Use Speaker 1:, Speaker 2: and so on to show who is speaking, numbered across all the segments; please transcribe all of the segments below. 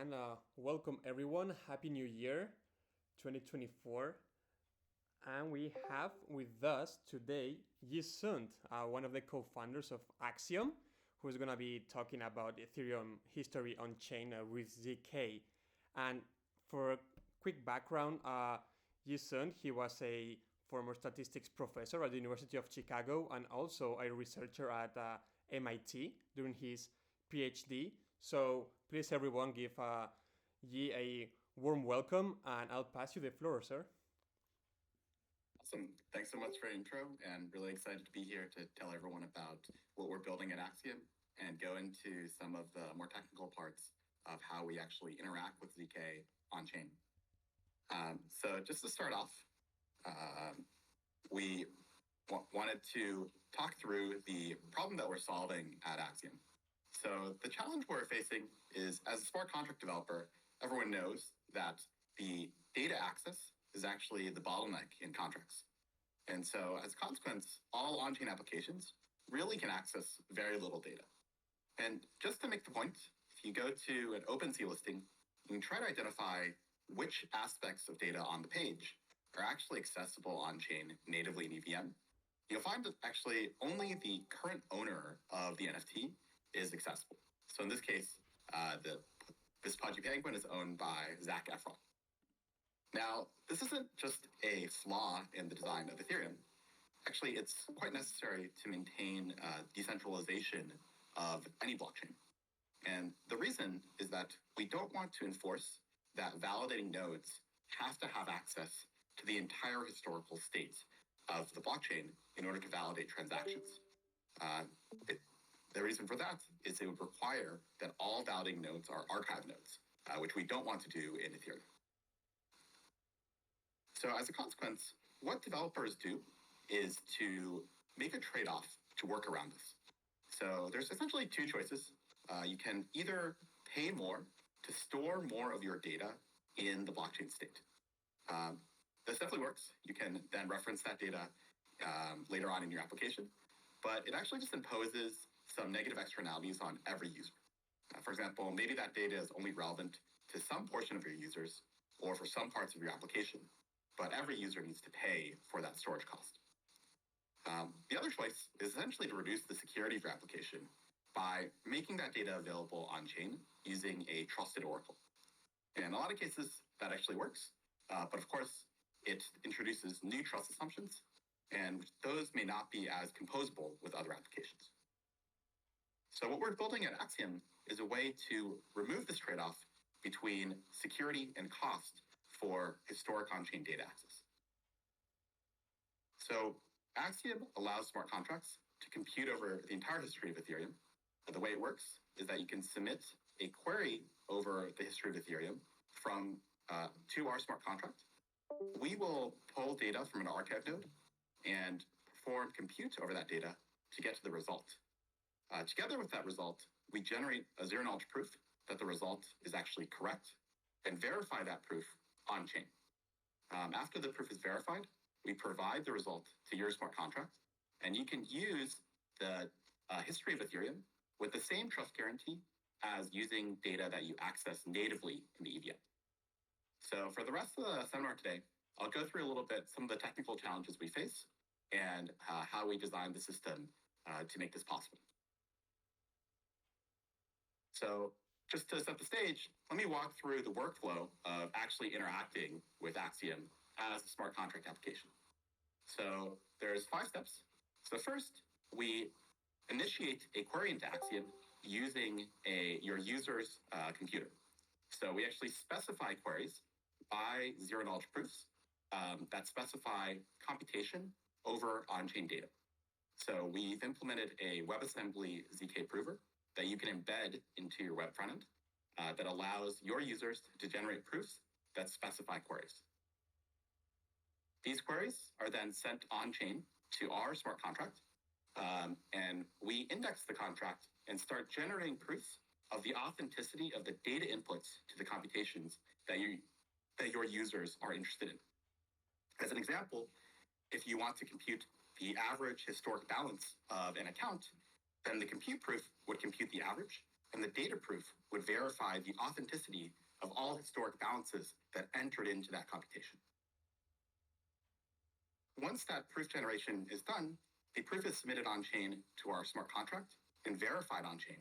Speaker 1: and welcome everyone. Happy New Year 2024. And we have with us today Yi-Sun, one of the co-founders of Axiom, who's going to be talking about Ethereum history on chain with ZK. And for a quick background, Yi-Sun, he was a former statistics professor at the University of Chicago and also a researcher at MIT during his PhD. So please, everyone, give Yi a warm welcome, and I'll pass you the floor, sir.
Speaker 2: Awesome. Thanks so much for the intro, and really excited to be here to tell everyone about what we're building at Axiom and go into some of the more technical parts of how we actually interact with ZK on-chain. So just to start off, we wanted to talk through the problem that we're solving at Axiom. So the challenge we're facing is, as a smart contract developer, everyone knows that the data access is actually the bottleneck in contracts. And so as a consequence, all on-chain applications really can access very little data. And just to make the point, if you go to an OpenSea listing, you can try to identify which aspects of data on the page are actually accessible on-chain natively in EVM. You'll find that actually only the current owner of the NFT is accessible. So in this case, this Pudgy Penguin is owned by Zac Efron. Now, this isn't just a flaw in the design of Ethereum. Actually, it's quite necessary to maintain decentralization of any blockchain. And the reason is that we don't want to enforce that validating nodes have to have access to the entire historical state of the blockchain in order to validate transactions. The reason for that is it would require that all validating nodes are archive nodes, which we don't want to do in Ethereum. So as a consequence, what developers do is to make a trade-off to work around this. So there's essentially two choices. You can either pay more to store more of your data in the blockchain state. This definitely works. You can then reference that data later on in your application, but it actually just imposes some negative externalities on every user. For example, maybe that data is only relevant to some portion of your users or for some parts of your application, but every user needs to pay for that storage cost. The other choice is essentially to reduce the security of your application by making that data available on-chain using a trusted oracle. And in a lot of cases, that actually works, but of course, it introduces new trust assumptions, and those may not be as composable with other applications. So what we're building at Axiom is a way to remove this trade-off between security and cost for historic on-chain data access. So Axiom allows smart contracts to compute over the entire history of Ethereum. The way it works is that you can submit a query over the history of Ethereum to our smart contract. We will pull data from an archive node and perform compute over that data to get to the result. Together with that result, we generate a zero-knowledge proof that the result is actually correct and verify that proof on-chain. After the proof is verified, we provide the result to your smart contract, and you can use the history of Ethereum with the same trust guarantee as using data that you access natively in the EVM. So for the rest of the seminar today, I'll go through a little bit some of the technical challenges we face and how we designed the system to make this possible. So just to set the stage, let me walk through the workflow of actually interacting with Axiom as a smart contract application. So there's 5 steps. So first, we initiate a query into Axiom using your user's computer. So we actually specify queries by zero-knowledge proofs that specify computation over on-chain data. So we've implemented a WebAssembly ZK prover that you can embed into your web frontend that allows your users to generate proofs that specify queries. These queries are then sent on-chain to our smart contract, and we index the contract and start generating proofs of the authenticity of the data inputs to the computations that your users are interested in. As an example, if you want to compute the average historic balance of an account, then the compute proof would compute the average, and the data proof would verify the authenticity of all historic balances that entered into that computation. Once that proof generation is done, the proof is submitted on-chain to our smart contract and verified on-chain.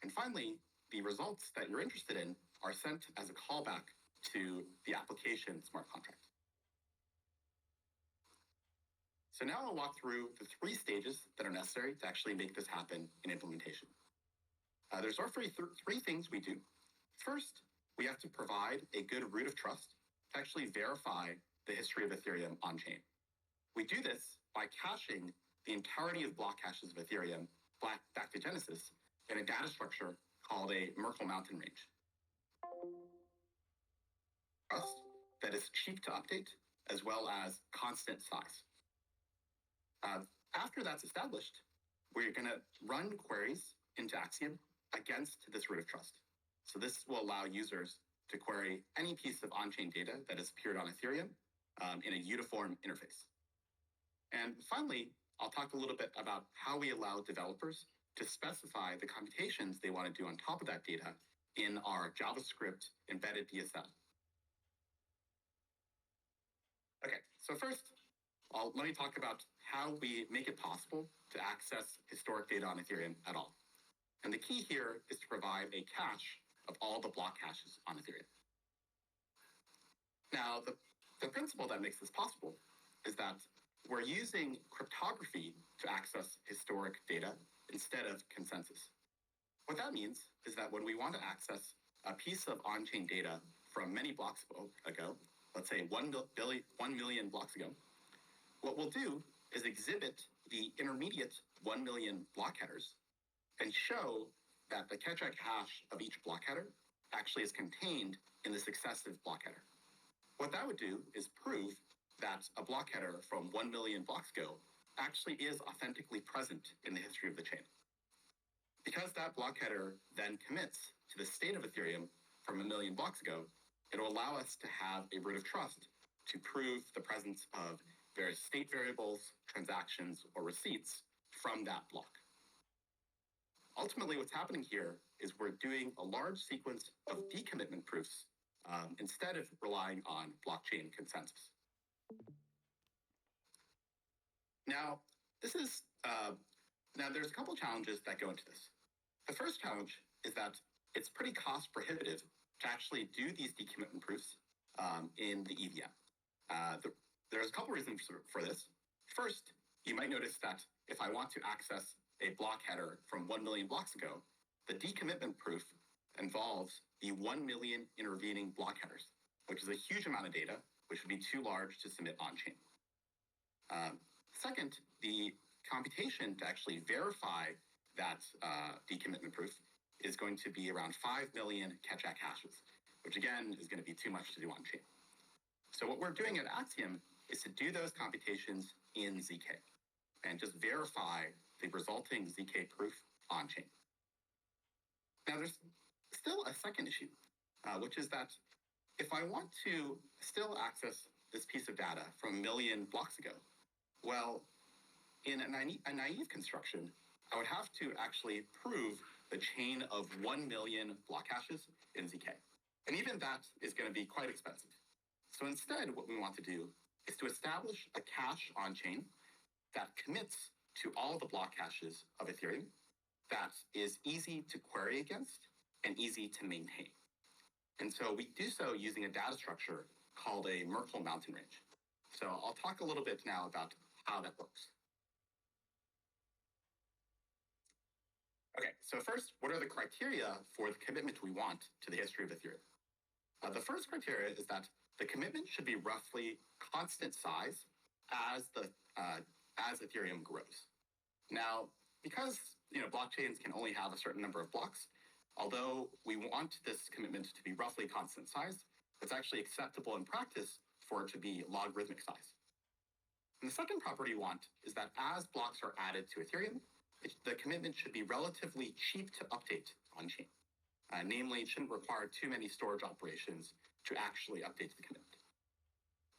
Speaker 2: And finally, the results that you're interested in are sent as a callback to the application smart contract. So now I'll walk through the 3 stages that are necessary to actually make this happen in implementation. There's roughly 3 things we do. First, we have to provide a good root of trust to actually verify the history of Ethereum on-chain. We do this by caching the entirety of block caches of Ethereum back to Genesis in a data structure called a Merkle mountain range. Trust that is cheap to update, as well as constant size. After that's established, we're going to run queries into Axiom against this root of trust. So this will allow users to query any piece of on-chain data that has appeared on Ethereum in a uniform interface. And finally, I'll talk a little bit about how we allow developers to specify the computations they want to do on top of that data in our JavaScript embedded DSL. Okay, so first, let me talk about how we make it possible to access historic data on Ethereum at all. And the key here is to provide a cache of all the block caches on Ethereum. Now, the principle that makes this possible is that we're using cryptography to access historic data instead of consensus. What that means is that when we want to access a piece of on-chain data from many blocks ago, let's say 1 million blocks ago, what we'll do is exhibit the intermediate 1 million block headers and show that the Keccak hash of each block header actually is contained in the successive block header. What that would do is prove that a block header from 1 million blocks ago actually is authentically present in the history of the chain. Because that block header then commits to the state of Ethereum from 1 million blocks ago, it will allow us to have a root of trust to prove the presence of various state variables, transactions, or receipts from that block. Ultimately, what's happening here is we're doing a large sequence of decommitment proofs instead of relying on blockchain consensus. Now, there's a couple challenges that go into this. The first challenge is that it's pretty cost prohibitive to actually do these decommitment proofs in the EVM. There's a couple reasons for this. First, you might notice that if I want to access a block header from 1 million blocks ago, the decommitment proof involves the 1 million intervening block headers, which is a huge amount of data, which would be too large to submit on-chain. Second, the computation to actually verify that decommitment proof is going to be around 5 million Keccak hashes, which again is going to be too much to do on-chain. So what we're doing at Axiom is to do those computations in ZK and just verify the resulting ZK proof on-chain. Now there's still a second issue, which is that if I want to still access this piece of data from 1 million blocks ago, well, in a naive construction, I would have to actually prove the chain of 1 million block hashes in ZK. And even that is going to be quite expensive. So instead, what we want to do is to establish a cache on-chain that commits to all the block caches of Ethereum that is easy to query against and easy to maintain. And so we do so using a data structure called a Merkle mountain range. So I'll talk a little bit now about how that works. Okay, so first, what are the criteria for the commitment we want to the history of Ethereum? The first criteria is that the commitment should be roughly constant size as Ethereum grows. Now, because blockchains can only have a certain number of blocks, although we want this commitment to be roughly constant size, it's actually acceptable in practice for it to be logarithmic size. And the second property we want is that as blocks are added to Ethereum, the commitment should be relatively cheap to update on-chain. Namely, it shouldn't require too many storage operations to actually update the commitment.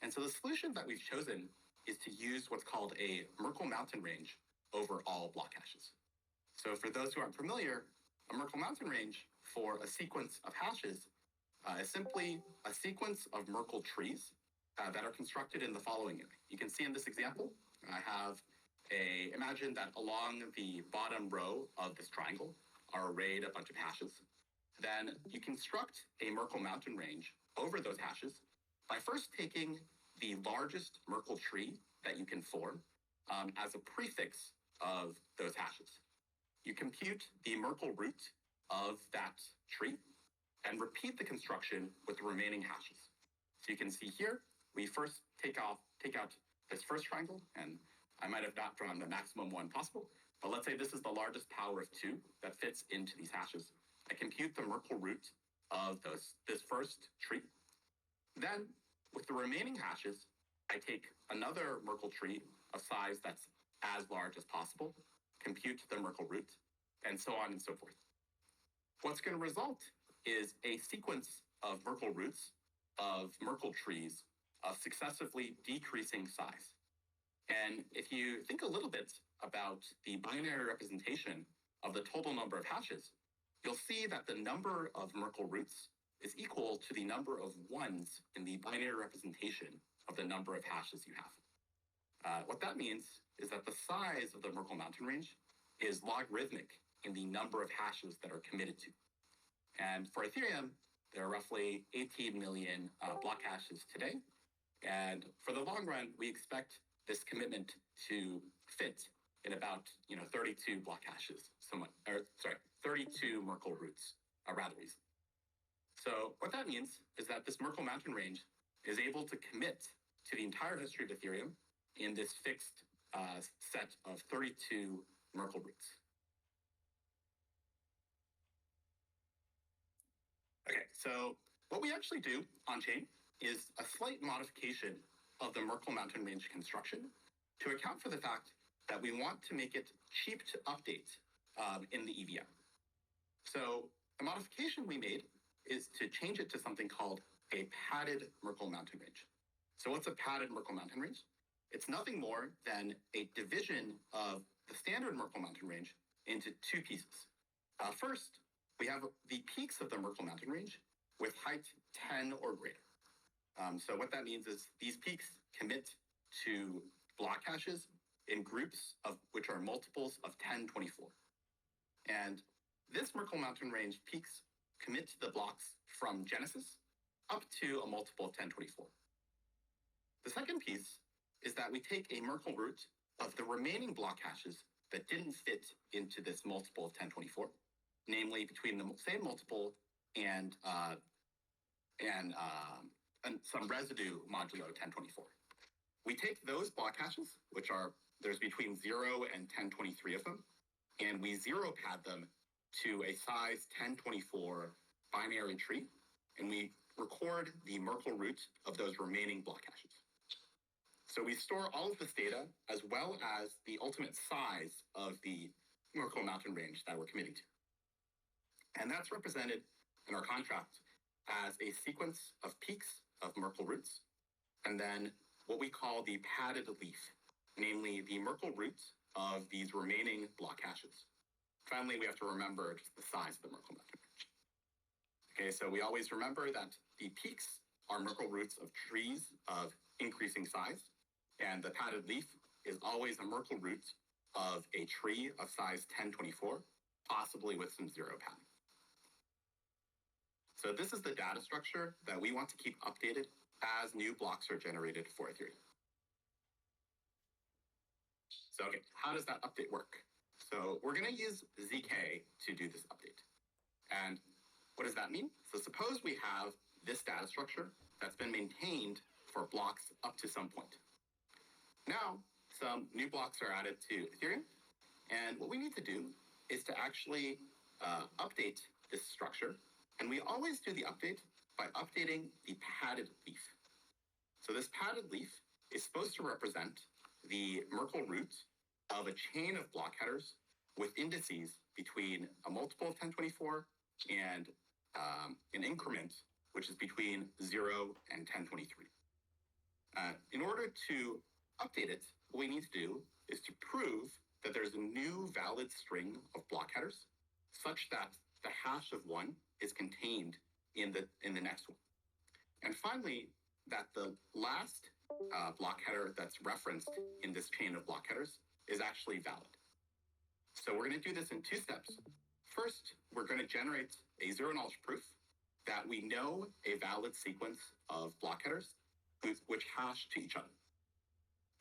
Speaker 2: And so the solution that we've chosen is to use what's called a Merkle mountain range over all block caches. So for those who aren't familiar, A Merkle mountain range for a sequence of hashes is simply a sequence of Merkle trees that are constructed in the following way. You can see in this example, I have imagine that along the bottom row of this triangle are arrayed a bunch of hashes. Then you construct a Merkle mountain range over those hashes by first taking the largest Merkle tree that you can form as a prefix of those hashes. You compute the Merkle root of that tree and repeat the construction with the remaining hashes. So you can see here, we first take out this first triangle, and I might have not drawn the maximum one possible, but let's say this is the largest power of 2 that fits into these hashes. I compute the Merkle root of this first tree. Then, with the remaining hashes, I take another Merkle tree of size that's as large as possible, compute the Merkle root, and so on and so forth. What's going to result is a sequence of Merkle roots of Merkle trees of successively decreasing size. And if you think a little bit about the binary representation of the total number of hashes, you'll see that the number of Merkle roots is equal to the number of ones in the binary representation of the number of hashes you have. What that means is that the size of the Merkle mountain range is logarithmic in the number of hashes that are committed to. And for Ethereum, there are roughly 18 million block hashes today. And for the long run, we expect this commitment to fit in about 32 block hashes, 32 Merkle roots, rather easily. So what that means is that this Merkle mountain range is able to commit to the entire history of Ethereum in this fixed set of 32 Merkle roots. Okay, so what we actually do on-chain is a slight modification of the Merkle mountain range construction to account for the fact that we want to make it cheap to update in the EVM. So the modification we made is to change it to something called a padded Merkle mountain range. So what's a padded Merkle mountain range? It's nothing more than a division of the standard Merkle mountain range into two pieces. First, we have the peaks of the Merkle mountain range with height 10 or greater. So what that means is these peaks commit to block hashes in groups of which are multiples of 1024. And this Merkle mountain range peaks commit to the blocks from Genesis up to a multiple of 1024. The second piece is that we take a Merkle root of the remaining block hashes that didn't fit into this multiple of 1024, namely between the same multiple and some residue modulo 1024. We take those block hashes, which there's between 0 and 1023 of them, and we zero pad them to a size 1024 binary tree, and we record the Merkle root of those remaining block hashes. So we store all of this data as well as the ultimate size of the Merkle mountain range that we're committing to. And that's represented in our contract as a sequence of peaks of Merkle roots, and then what we call the padded leaf, namely the Merkle root of these remaining block hashes. Finally, we have to remember just the size of the Merkle mountain range. Okay, so we always remember that the peaks are Merkle roots of trees of increasing size, and the padded leaf is always a Merkle root of a tree of size 1024, possibly with some zero padding. So this is the data structure that we want to keep updated as new blocks are generated for Ethereum. So, okay, how does that update work? So we're going to use ZK to do this update. And what does that mean? So suppose we have this data structure that's been maintained for blocks up to some point. Now, some new blocks are added to Ethereum. And what we need to do is to actually update this structure. And we always do the update by updating the padded leaf. So this padded leaf is supposed to represent the Merkle root of a chain of block headers with indices between a multiple of 1024 and an increment, which is between 0 and 1023. In order to update it, what we need to do is to prove that there's a new valid string of block headers such that the hash of one is contained in the next one. And finally, that the last block header that's referenced in this chain of block headers is actually valid. So we're going to do this in two steps. First, we're going to generate a zero-knowledge proof that we know a valid sequence of block headers which hash to each other.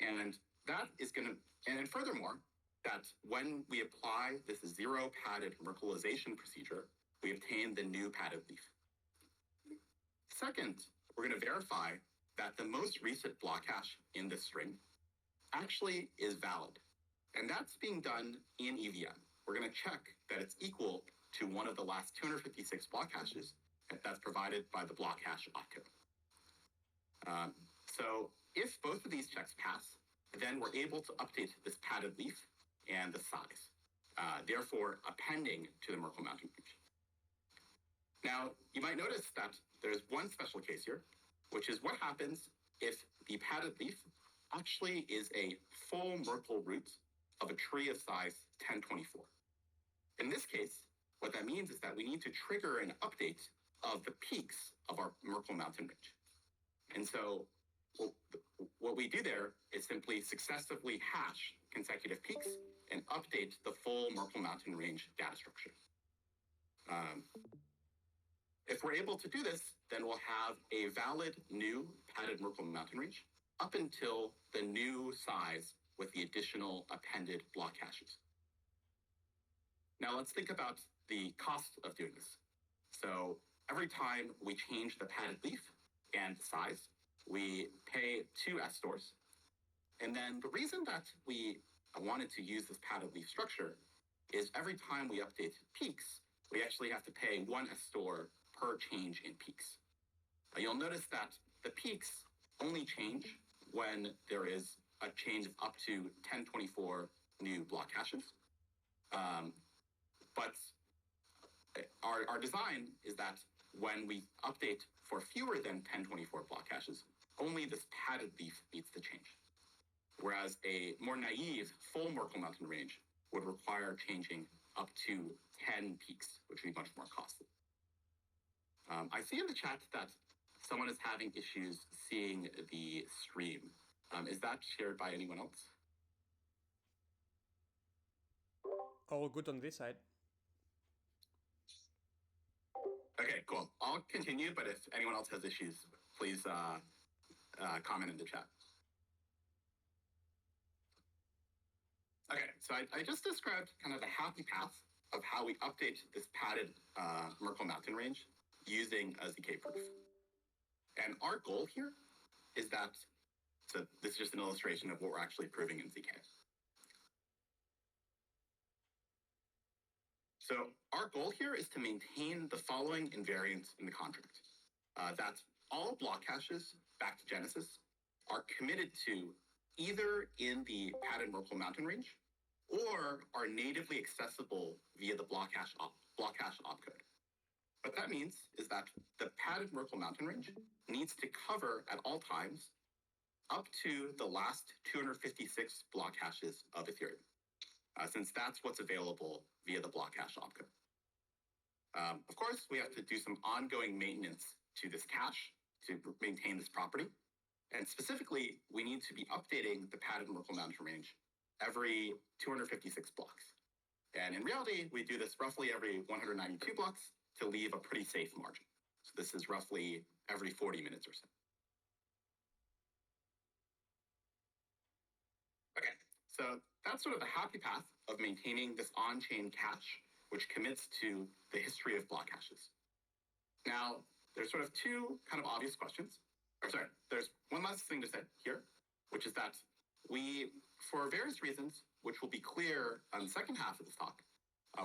Speaker 2: And that is going to, and furthermore, that when we apply this zero-padded Merkelization procedure, we obtain the new padded leaf. Second, we're going to verify that the most recent block hash in this string actually is valid. And that's being done in EVM. We're going to check that it's equal to one of the last 256 block hashes that's provided by the block hash opcode. So if both of these checks pass, then we're able to update this padded leaf and the size, therefore appending to the Merkle mounting range. Now, you might notice that there's one special case here, which is what happens if the padded leaf actually is a full Merkle root of a tree of size 1024. In this case, what that means is that we need to trigger an update of the peaks of our Merkle mountain range. And so what we do there is simply successively hash consecutive peaks and update the full Merkle mountain range data structure. If we're able to do this, then we'll have a valid new padded Merkle mountain range up until the new size with the additional appended block hashes. Now let's think about the cost of doing this. So every time we change the padded leaf and size, we pay 2 S stores. And then the reason that we wanted to use this padded leaf structure is every time we update peaks, we actually have to pay 1 S store per change in peaks. You'll notice that the peaks only change when there is a change of up to 1024 new block hashes. But our design is that when we update for fewer than 1024 block hashes, only this padded leaf needs to change. Whereas a more naive full Merkle mountain range would require changing up to 10 peaks, which would be much more costly. I see in the chat that someone is having issues seeing the stream. Is that shared by anyone else?
Speaker 1: All good on this side.
Speaker 2: Okay, cool. I'll continue, but if anyone else has issues, please comment in the chat. Okay, so I just described kind of the happy path of how we update this padded Merkle mountain range using a ZK proof. And our goal here is that, so this is just an illustration of what we're actually proving in ZK. So our goal here is to maintain the following invariance in the contract. That all block hashes back to Genesis are committed to either in the padded Merkle mountain range or are natively accessible via the block hash opcode. What that means is that the padded Merkle mountain range needs to cover at all times up to the last 256 block hashes of Ethereum, since that's what's available via the block hash opcode. Of course, we have to do some ongoing maintenance to this cache to maintain this property. And specifically, we need to be updating the padded Merkle mountain range every 256 blocks. And in reality, we do this roughly every 192 blocks to leave a pretty safe margin. So this is roughly every 40 minutes or so. Okay, so that's sort of the happy path of maintaining this on-chain cache, which commits to the history of block hashes. Now, there's sort of two kind of obvious questions. There's one last thing to say here, which is that we, for various reasons, which will be clear on the second half of this talk,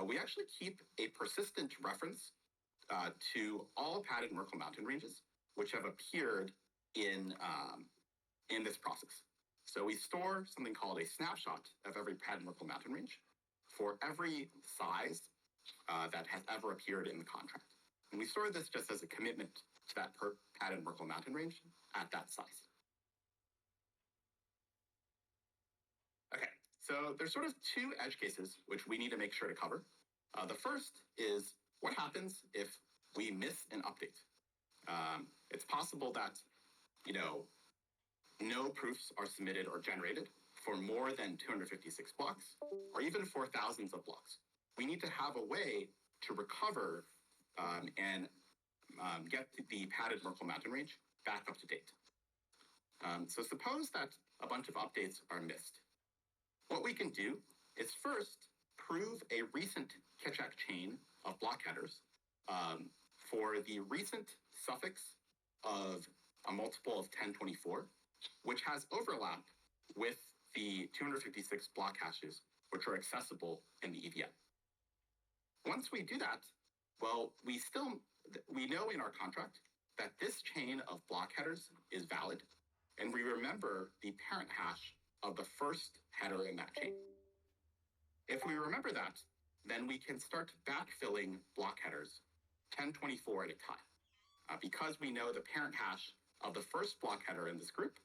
Speaker 2: we actually keep a persistent reference to all padded Merkle mountain ranges, which have appeared in this process. So we store something called a snapshot of every padded Merkle mountain range for every size that has ever appeared in the contract. And we store this just as a commitment to that padded Merkle mountain range at that size. Okay, so there's sort of two edge cases which we need to make sure to cover. The first is what happens if we miss an update. It's possible that, no proofs are submitted or generated for more than 256 blocks, or even for thousands of blocks. We need to have a way to recover and get the padded Merkle mountain range back up to date. So suppose that a bunch of updates are missed. What we can do is first prove a recent Keccak chain of block headers for the recent suffix of a multiple of 1024, which has overlap with the 256 block hashes, which are accessible in the EVM. Once we do that, well, we know in our contract that this chain of block headers is valid, and we remember the parent hash of the first header in that chain. If we remember that, then we can start backfilling block headers 1024 at a time. Because we know the parent hash of the first block header in this group,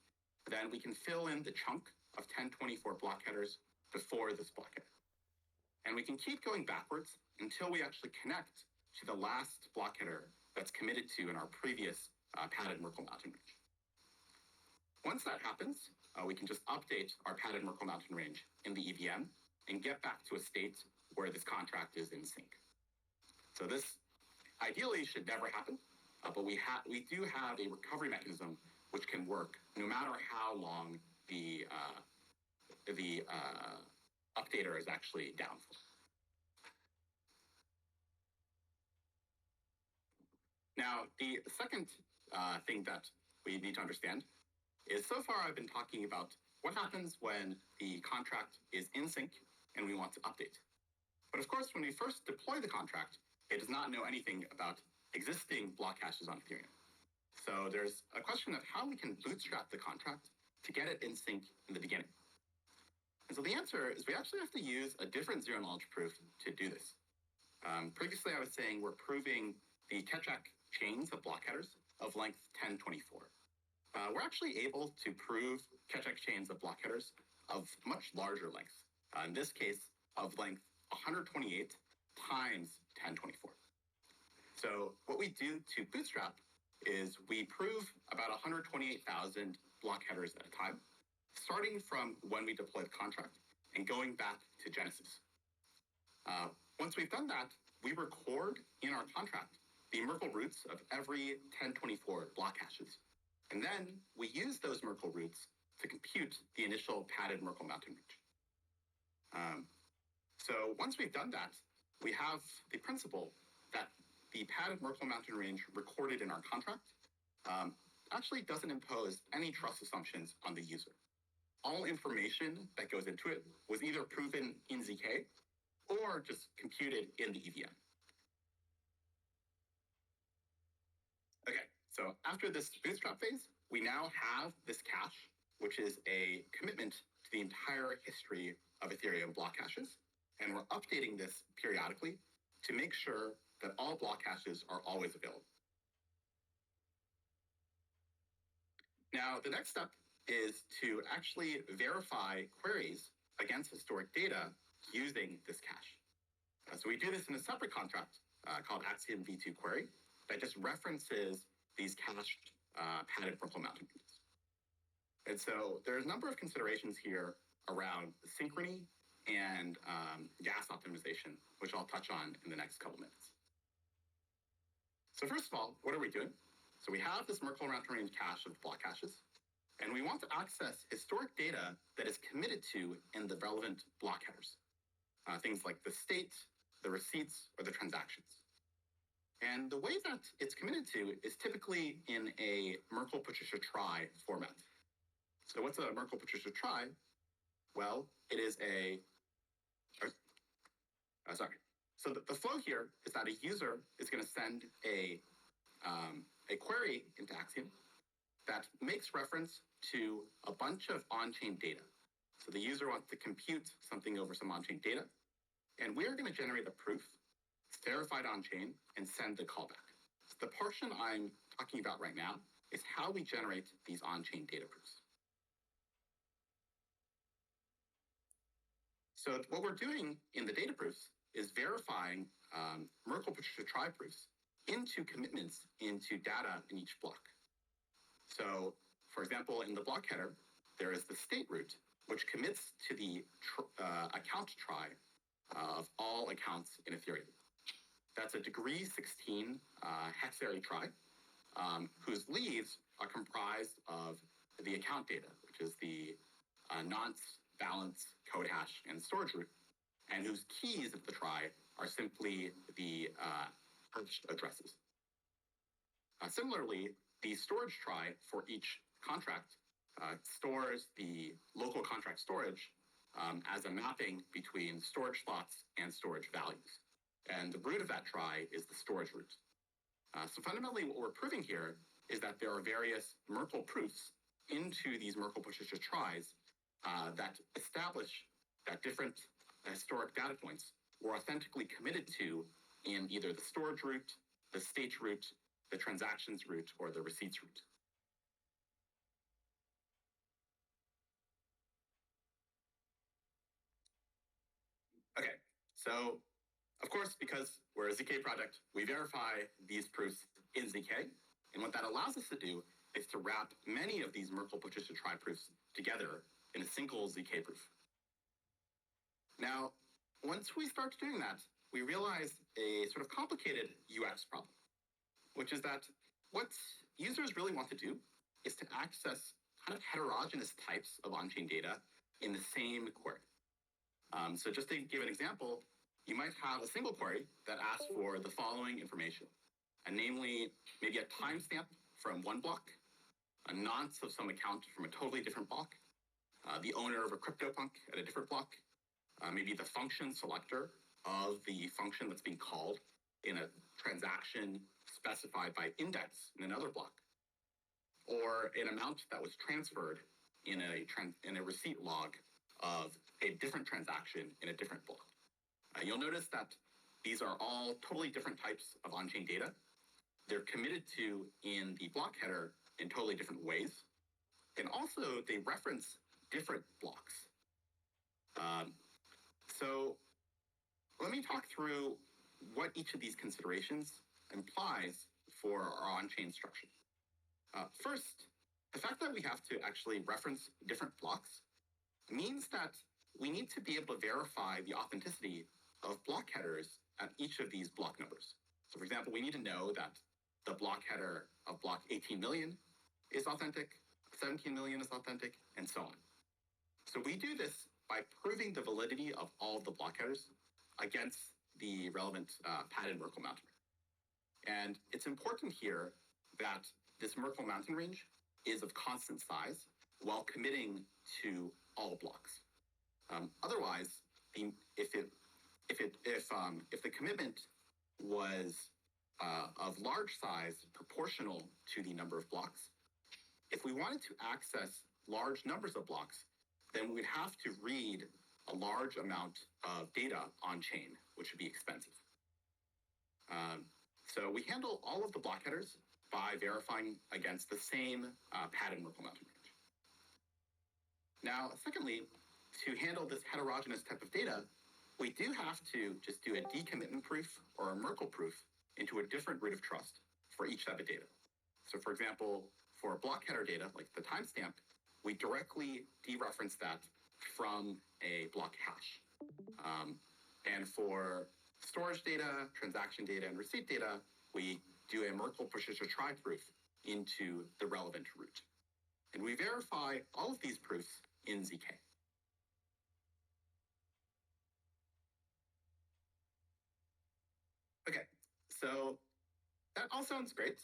Speaker 2: then we can fill in the chunk of 1024 block headers before this block header. And we can keep going backwards until we actually connect to the last block header that's committed to in our previous padded Merkle mountain range. Once that happens, we can just update our padded Merkle mountain range in the EVM and get back to a state where this contract is in sync. So this ideally should never happen, but we do have a recovery mechanism which can work no matter how long the updater is actually down for. Now, the second thing that we need to understand is so far I've been talking about what happens when the contract is in sync and we want to update. But of course, when we first deploy the contract, it does not know anything about existing block hashes on Ethereum. So there's a question of how we can bootstrap the contract to get it in sync in the beginning. And so the answer is we actually have to use a different zero-knowledge proof to do this. Previously, I was saying we're proving the Keccak chains of block headers of length 1024. We're actually able to prove Keccak chains of block headers of much larger length. In this case, of length 128 times 1024. So what we do to bootstrap is we prove about 128,000 block headers at a time, starting from when we deploy the contract and going back to Genesis. Once we've done that, we record in our contract the Merkle roots of every 1024 block hashes. And then we use those Merkle roots to compute the initial padded Merkle mountain range. So once we've done that, we have the principle that the padded Merkle mountain range recorded in our contract actually doesn't impose any trust assumptions on the user. All information that goes into it was either proven in ZK or just computed in the EVM. Okay, so after this bootstrap phase, we now have this cache, which is a commitment to the entire history of Ethereum block hashes. And we're updating this periodically to make sure that all block hashes are always available. Now, the next step is to actually verify queries against historic data using this cache. So we do this in a separate contract called Axiom v2 query that just references these cached padded Merkle mountain ranges. And so there's a number of considerations here around synchrony and gas optimization, which I'll touch on in the next couple minutes. So first of all, what are we doing? So we have this Merkle mountain range cache of block hashes, and we want to access historic data that is committed to in the relevant block headers. Things like the state, the receipts, or the transactions. And the way that it's committed to is typically in a Merkle Patricia trie format. So what's a Merkle Patricia trie? Well, it is So the flow here is that a user is going to send a query into Axiom that makes reference to a bunch of on-chain data. So the user wants to compute something over some on-chain data, and we're going to generate a proof, verified on-chain, and send the callback. So the portion I'm talking about right now is how we generate these on-chain data proofs. So what we're doing in the data proofs is verifying Merkle-Patricia tri-proofs into commitments into data in each block. So, for example, in the block header, there is the state root, which commits to the account trie of all accounts in Ethereum. That's a degree 16 hexarray trie, whose leaves are comprised of the account data, which is the nonce, balance, code hash, and storage root, and whose keys of the trie are simply the hash addresses. Similarly, the storage trie for each contract stores the local contract storage as a mapping between storage slots and storage values. And the root of that trie is the storage root. So fundamentally, what we're proving here is that there are various Merkle proofs into these Merkle-Patricia tries that establish that different historic data points were authentically committed to in either the storage root, the state root, the transactions root, or the receipts root. Okay, so of course, because we're a ZK project, we verify these proofs in ZK. And what that allows us to do is to wrap many of these Merkle-Patricia tri-proofs together in a single ZK proof. Now, once we start doing that, we realize a sort of complicated UX problem, which is that what users really want to do is to access kind of heterogeneous types of on-chain data in the same query. So just to give an example, you might have a single query that asks for the following information, and namely maybe a timestamp from one block, a nonce of some account from a totally different block, the owner of a CryptoPunk at a different block, maybe the function selector of the function that's being called in a transaction specified by index in another block, or an amount that was transferred in a receipt log of a different transaction in a different block. You'll notice that these are all totally different types of on-chain data. They're committed to in the block header in totally different ways. And also they reference different blocks. So let me talk through what each of these considerations implies for our on-chain structure. First, the fact that we have to actually reference different blocks means that we need to be able to verify the authenticity of block headers at each of these block numbers. So for example, we need to know that the block header of block 18 million is authentic, 17 million is authentic, and so on. So we do this by proving the validity of all of the block headers against the relevant padded Merkle mountain range. And it's important here that this Merkle mountain range is of constant size while committing to all blocks. Otherwise, if the commitment was of large size proportional to the number of blocks, if we wanted to access large numbers of blocks, then we would have to read a large amount of data on chain, which would be expensive. So we handle all of the block headers by verifying against the same padded Merkle mountain range. Now, secondly, to handle this heterogeneous type of data, we do have to just do a decommitment proof or a Merkle proof into a different root of trust for each type of data. So for example, for block header data, like the timestamp, we directly dereference that from a block hash. And for storage data, transaction data, and receipt data, we do a Merkle-Patricia tri-proof into the relevant root. And we verify all of these proofs in ZK. Okay, so that all sounds great.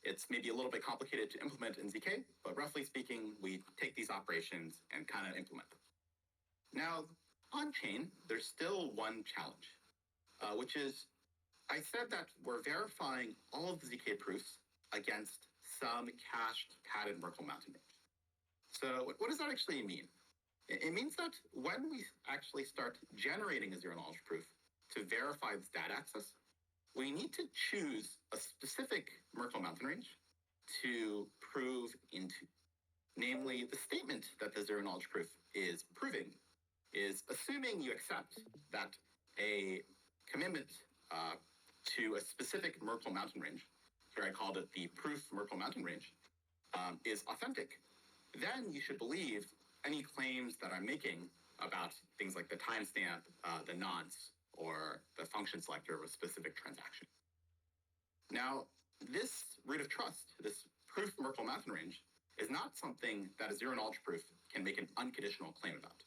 Speaker 2: It's maybe a little bit complicated to implement in ZK, but roughly speaking, we take these operations and kind of implement them. Now, on-chain, there's still one challenge, which is, I said that we're verifying all of the ZK proofs against some cached padded Merkle mountain range. So what does that actually mean? It means that when we actually start generating a zero-knowledge proof to verify this data access, we need to choose a specific Merkle mountain range to prove into. Namely, the statement that the zero-knowledge proof is proving is assuming you accept that a commitment to a specific Merkle mountain range, here I called it the proof Merkle mountain range, is authentic, then you should believe any claims that I'm making about things like the timestamp, the nonce, or the function selector of a specific transaction. Now, this root of trust, this proof Merkle mountain range, is not something that a zero-knowledge proof can make an unconditional claim about.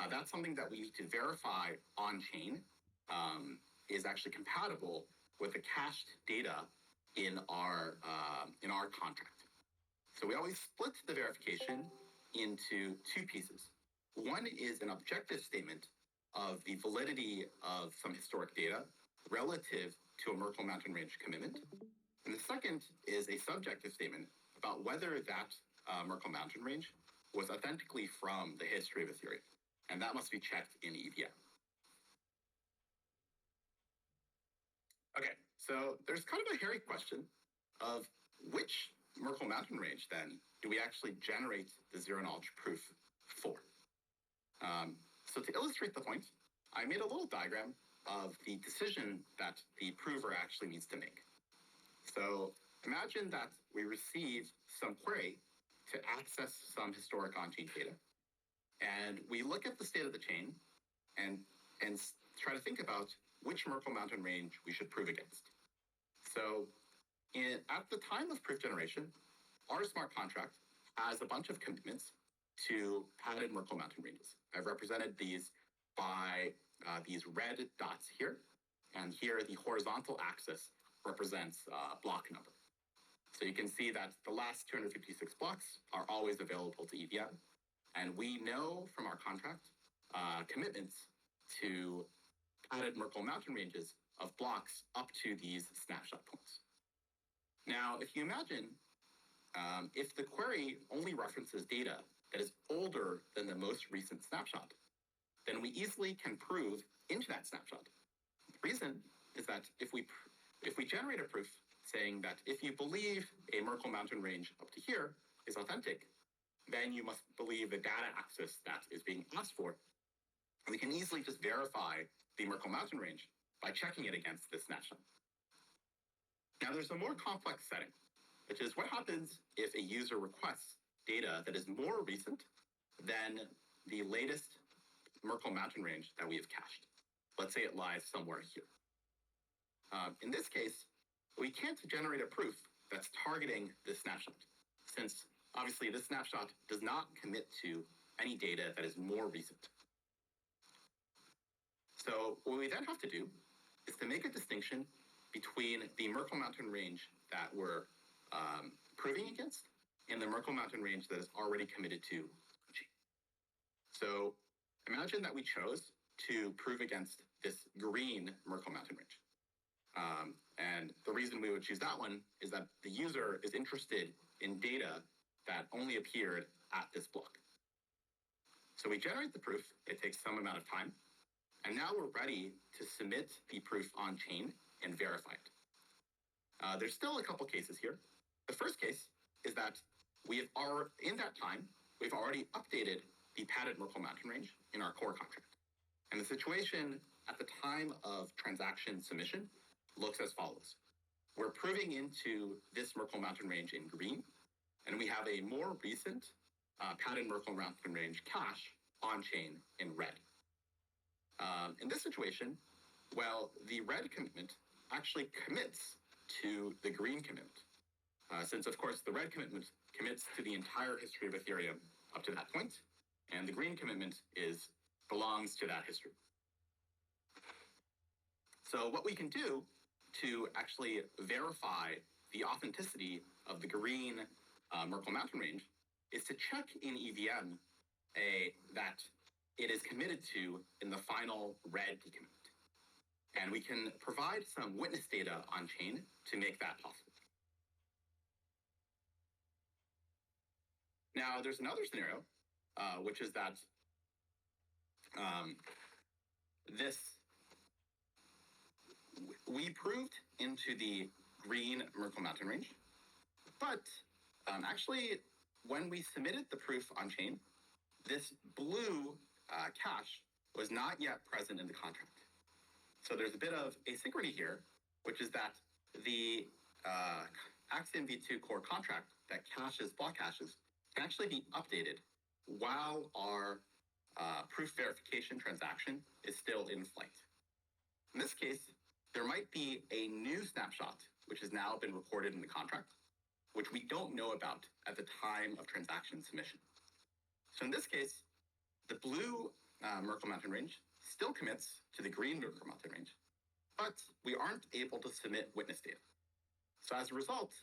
Speaker 2: That's something that we need to verify on-chain is actually compatible with the cached data in our contract. So we always split the verification into two pieces. One is an objective statement of the validity of some historic data relative to a Merkle mountain range commitment. And the second is a subjective statement about whether that Merkle mountain range was authentically from the history of Ethereum. And that must be checked in EVM. Okay, so there's kind of a hairy question of which Merkle mountain range, then, do we actually generate the zero-knowledge proof for? So to illustrate the point, I made a little diagram of the decision that the prover actually needs to make. So imagine that we receive some query to access some historic on-chain data, and we look at the state of the chain and try to think about which Merkle mountain range we should prove against. So at the time of proof generation, our smart contract has a bunch of commitments to padded Merkle mountain ranges. I've represented these by these red dots here, and here the horizontal axis represents block number. So you can see that the last 256 blocks are always available to EVM, and we know from our contract commitments to padded Merkle mountain ranges of blocks up to these snapshot points. Now, if you imagine, if the query only references data that is older than the most recent snapshot, then we easily can prove into that snapshot. The reason is that if we generate a proof saying that if you believe a Merkle mountain range up to here is authentic, then you must believe the data access that is being asked for. And we can easily just verify the Merkle mountain range by checking it against this snapshot. Now, there's a more complex setting, which is what happens if a user requests data that is more recent than the latest Merkle mountain range that we have cached. Let's say it lies somewhere here. In this case, we can't generate a proof that's targeting this snapshot, since obviously this snapshot does not commit to any data that is more recent. So what we then have to do is to make a distinction between the Merkle mountain range that we're proving against and the Merkle mountain range that is already committed to G. So imagine that we chose to prove against this green Merkle mountain range. And the reason we would choose that one is that the user is interested in data that only appeared at this block. So we generate the proof. It takes some amount of time. And now we're ready to submit the proof on chain and verify it. There's still a couple cases here. The first case is that in that time, we've already updated the padded Merkle mountain range in our core contract. And the situation at the time of transaction submission looks as follows. We're proving into this Merkle mountain range in green, and we have a more recent padded Merkle mountain range cache on chain in red. In this situation, well, the red commitment actually commits to the green commitment, since, of course, the red commitment commits to the entire history of Ethereum up to that point, and the green commitment belongs to that history. So what we can do to actually verify the authenticity of the green Merkle mountain range is to check in EVM that it is committed to in the final red decommitment. And we can provide some witness data on chain to make that possible. Now, there's another scenario, which is that we proved into the green Merkle mountain range, but actually, when we submitted the proof on chain, this blue cache was not yet present in the contract. So there's a bit of asynchrony here, which is that the Axiom v2 core contract that caches block caches can actually be updated while our proof verification transaction is still in flight. In this case, there might be a new snapshot, which has now been recorded in the contract, which we don't know about at the time of transaction submission. So in this case, the blue Merkle mountain range still commits to the green Merkle mountain range, but we aren't able to submit witness data. So as a result,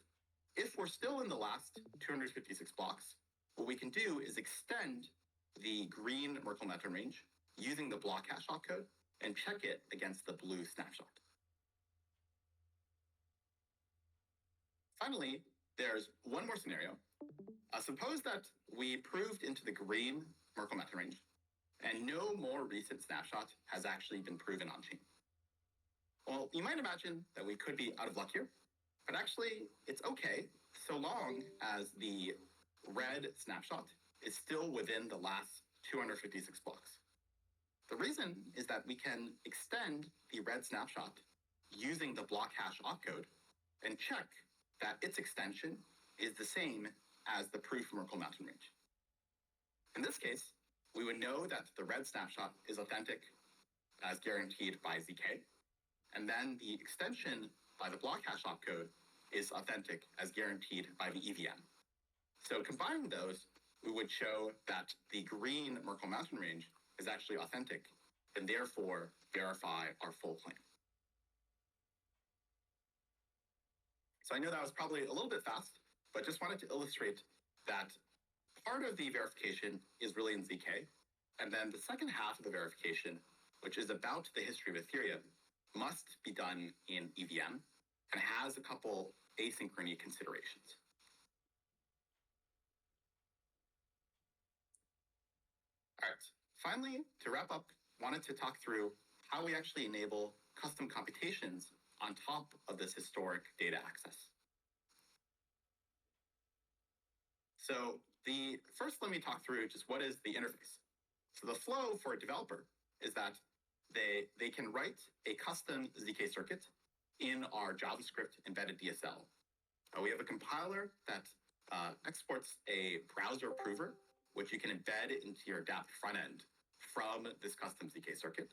Speaker 2: if we're still in the last 256 blocks, what we can do is extend the green Merkle mountain range using the block hash opcode and check it against the blue snapshot. Finally, there's one more scenario. Suppose that we proved into the green Merkle mountain range and no more recent snapshot has actually been proven on chain. Well, you might imagine that we could be out of luck here, but actually it's okay so long as the red snapshot is still within the last 256 blocks. The reason is that we can extend the red snapshot using the block hash opcode and check that its extension is the same as the proof Merkle mountain range. In this case, we would know that the red snapshot is authentic as guaranteed by ZK, and then the extension by the block hash opcode is authentic as guaranteed by the EVM. So combining those, we would show that the green Merkle mountain range is actually authentic and therefore verify our full claim. So I know that was probably a little bit fast, but just wanted to illustrate that part of the verification is really in ZK, and then the second half of the verification, which is about the history of Ethereum, must be done in EVM and has a couple asynchrony considerations. All right, finally, to wrap up, wanted to talk through how we actually enable custom computations on top of this historic data access. So first, let me talk through just what is the interface. So the flow for a developer is that they can write a custom ZK circuit in our JavaScript embedded DSL. We have a compiler that exports a browser prover, which you can embed into your dApp front end from this custom ZK circuit.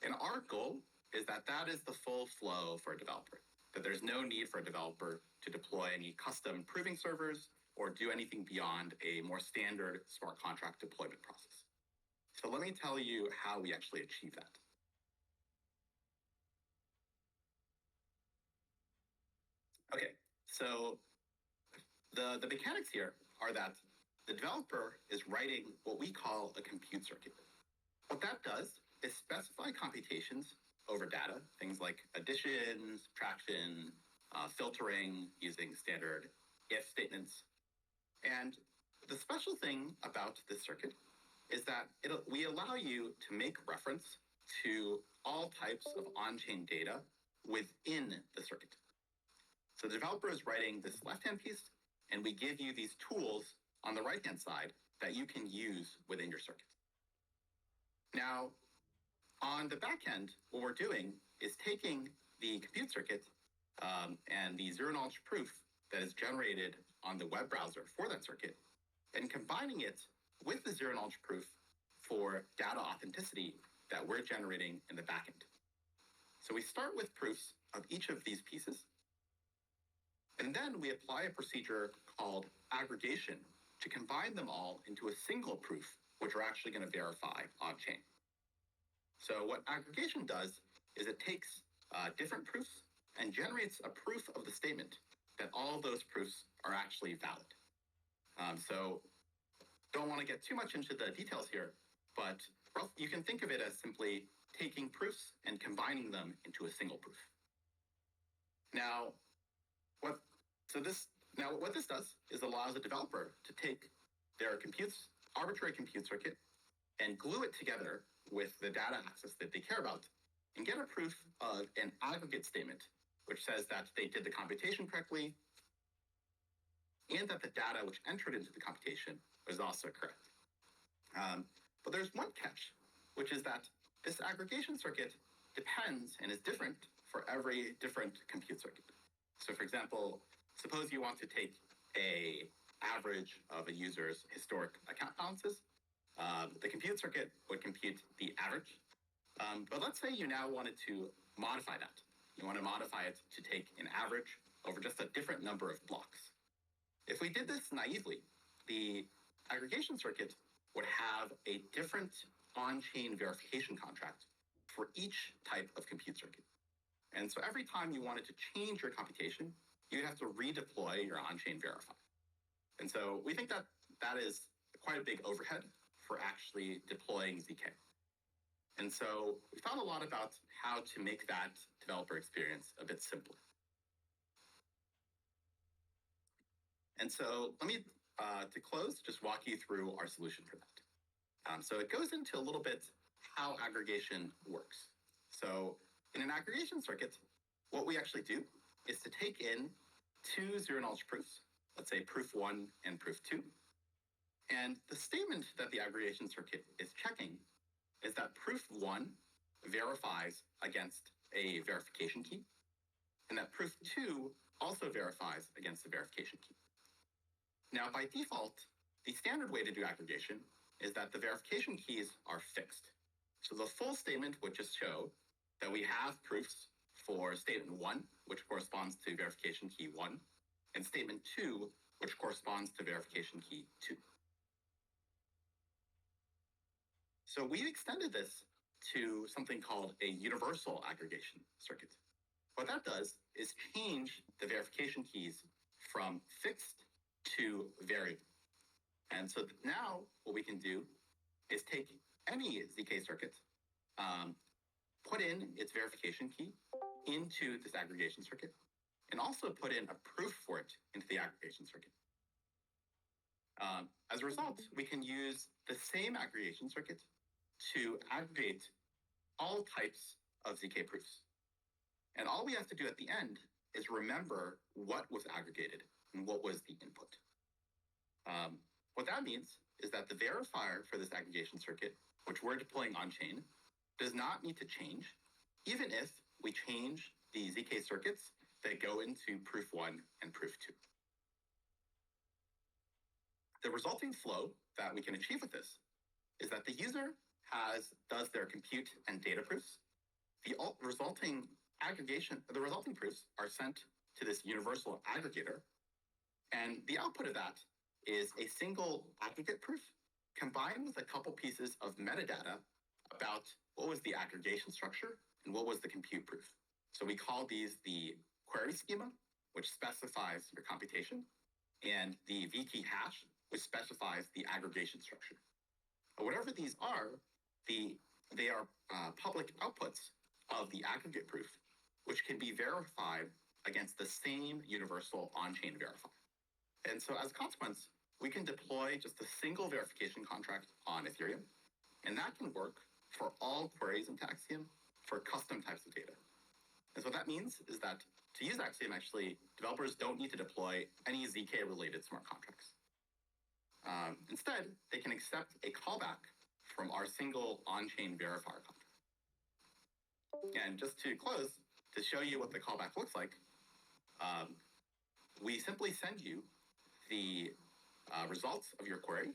Speaker 2: And our goal is that that is the full flow for a developer, that there's no need for a developer to deploy any custom proving servers or do anything beyond a more standard smart contract deployment process. So let me tell you how we actually achieve that. Okay, so the mechanics here are that the developer is writing what we call a compute circuit. What that does is specify computations over data, things like addition, subtraction, filtering using standard if statements. And the special thing about this circuit is that we allow you to make reference to all types of on-chain data within the circuit. So the developer is writing this left-hand piece, and we give you these tools on the right-hand side that you can use within your circuit. Now, on the back end, what we're doing is taking the compute circuit and the zero-knowledge proof that is generated on the web browser for that circuit and combining it with the zero-knowledge proof for data authenticity that we're generating in the backend. So we start with proofs of each of these pieces, and then we apply a procedure called aggregation to combine them all into a single proof, which we're actually going to verify on-chain. So what aggregation does is it takes different proofs and generates a proof of the statement that all of those proofs are actually valid. So don't want to get too much into the details here, but you can think of it as simply taking proofs and combining them into a single proof. Now, what this does is allows the developer to take their arbitrary compute circuit and glue it together with the data access that they care about and get a proof of an aggregate statement, which says that they did the computation correctly and that the data which entered into the computation was also correct. But there's one catch, which is that this aggregation circuit depends and is different for every different compute circuit. So for example, suppose you want to take an average of a user's historic account balances. The compute circuit would compute the average. But let's say you now wanted to modify that. You want to modify it to take an average over just a different number of blocks. If we did this naively, the aggregation circuit would have a different on-chain verification contract for each type of compute circuit. And so every time you wanted to change your computation, you'd have to redeploy your on-chain verify. And so we think that that is quite a big overhead for actually deploying ZK. And so we thought a lot about how to make that developer experience a bit simpler. And so let me, to close, just walk you through our solution for that. So it goes into a little bit how aggregation works. So in an aggregation circuit, what we actually do is to take in two zero-knowledge proofs, let's say proof 1 and proof 2. And the statement that the aggregation circuit is checking is that proof 1 verifies against a verification key, and that proof 2 also verifies against the verification key. Now, by default, the standard way to do aggregation is that the verification keys are fixed. So the full statement would just show that we have proofs for statement 1, which corresponds to verification key 1, and statement 2, which corresponds to verification key 2. So we extended this to something called a universal aggregation circuit. What that does is change the verification keys from fixed to variable. And so now what we can do is take any ZK circuit, put in its verification key into this aggregation circuit, and also put in a proof for it into the aggregation circuit. As a result, we can use the same aggregation circuit to aggregate all types of ZK proofs. And all we have to do at the end is remember what was aggregated and what was the input. What that means is that the verifier for this aggregation circuit, which we're deploying on-chain, does not need to change, even if we change the ZK circuits that go into proof 1 and proof 2. The resulting flow that we can achieve with this is that the user does their compute and data proofs. The resulting proofs are sent to this universal aggregator, and the output of that is a single aggregate proof combined with a couple pieces of metadata about what was the aggregation structure and what was the compute proof. So we call these the query schema, which specifies your computation, and the vkey hash, which specifies the aggregation structure. But whatever these are, they are public outputs of the aggregate proof, which can be verified against the same universal on-chain verifier. And so as a consequence, we can deploy just a single verification contract on Ethereum, and that can work for all queries into Axiom for custom types of data. And so what that means is that to use Axiom, actually, developers don't need to deploy any ZK-related smart contracts. Instead, they can accept a callback from our single on-chain verifier contract. And just to close, to show you what the callback looks like, we simply send you the results of your query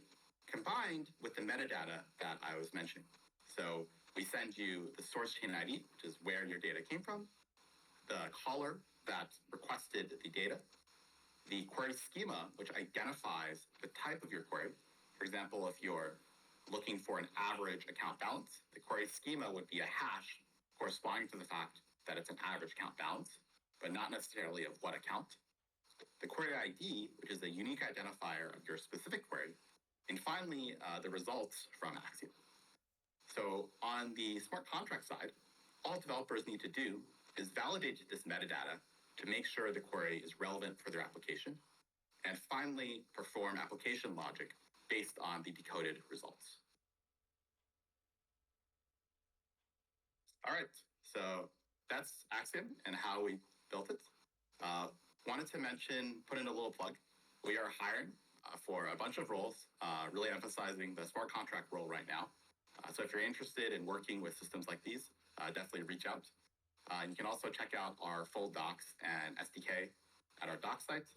Speaker 2: combined with the metadata that I was mentioning. So we send you the source chain ID, which is where your data came from, the caller that requested the data, the query schema, which identifies the type of your query. For example, if you're looking for an average account balance, the query schema would be a hash corresponding to the fact that it's an average account balance, but not necessarily of what account. The query ID, which is a unique identifier of your specific query, and finally, the results from Axiom. So on the smart contract side, all developers need to do is validate this metadata to make sure the query is relevant for their application, and finally perform application logic based on the decoded results. All right, so that's Axiom and how we built it. Wanted to put in a little plug. We are hiring for a bunch of roles, really emphasizing the smart contract role right now. So if you're interested in working with systems like these, definitely reach out. You can also check out our full docs and SDK at our doc site.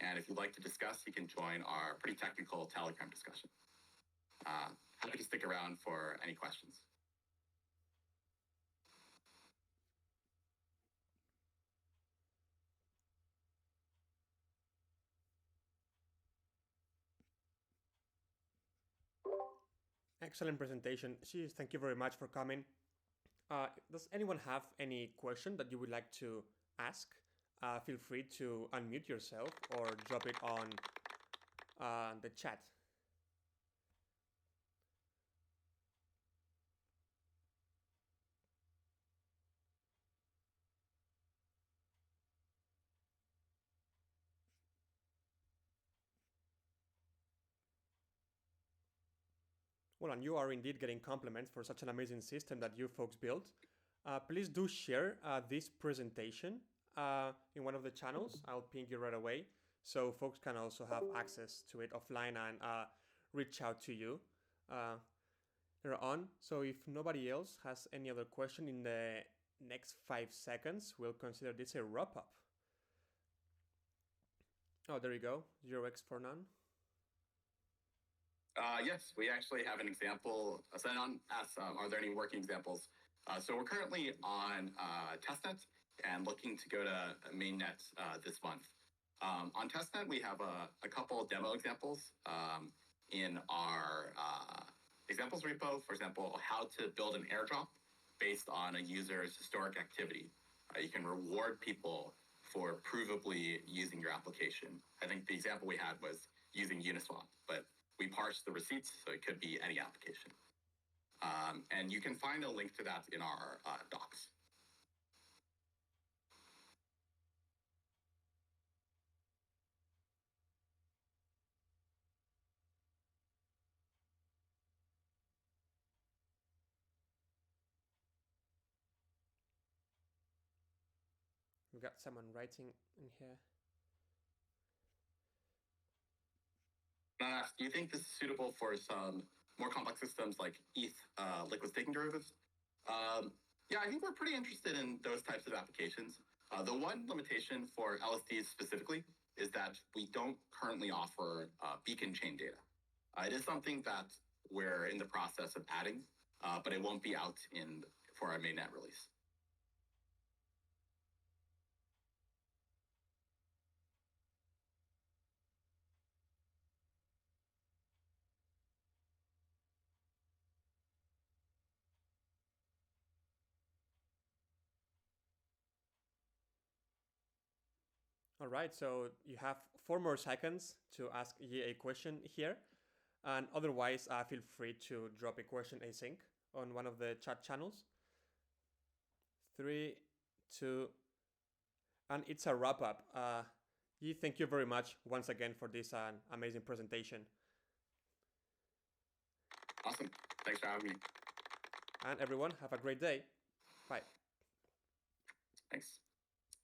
Speaker 2: And if you'd like to discuss, you can join our pretty technical Telegram discussion. Happy to stick around for any questions.
Speaker 1: Excellent presentation. Jeez, thank you very much for coming. Does anyone have any question that you would like to ask? Feel free to unmute yourself or drop it on the chat. Well, and you are indeed getting compliments for such an amazing system that you folks built. Please do share this presentation in one of the channels. I'll ping you right away so folks can also have access to it offline and reach out to you later on. So if nobody else has any other question in the next 5 seconds, we'll consider this a wrap-up. Oh, there you go. 0x for none.
Speaker 2: Yes, we actually have an example. Zenon asks, are there any working examples? So we're currently on testnet and looking to go to mainnet this month. On testnet, we have a couple demo examples in our examples repo. For example, how to build an airdrop based on a user's historic activity. You can reward people for provably using your application. I think the example we had was using Uniswap, but we parse the receipts, so it could be any application. And you can find a link to that in our docs.
Speaker 1: We got someone writing in here.
Speaker 2: Do you think this is suitable for some more complex systems like ETH liquid staking derivatives? Yeah, I think we're pretty interested in those types of applications. The one limitation for LSDs specifically is that we don't currently offer beacon chain data. It is something that we're in the process of adding, but it won't be out for our mainnet release.
Speaker 1: All right, so you have 4 more seconds to ask Yi a question here. And otherwise, feel free to drop a question async on one of the chat channels. 3, 2, and it's a wrap up. Yi, thank you very much once again for this amazing presentation.
Speaker 2: Awesome. Thanks for having me.
Speaker 1: And everyone, have a great day. Bye.
Speaker 2: Thanks.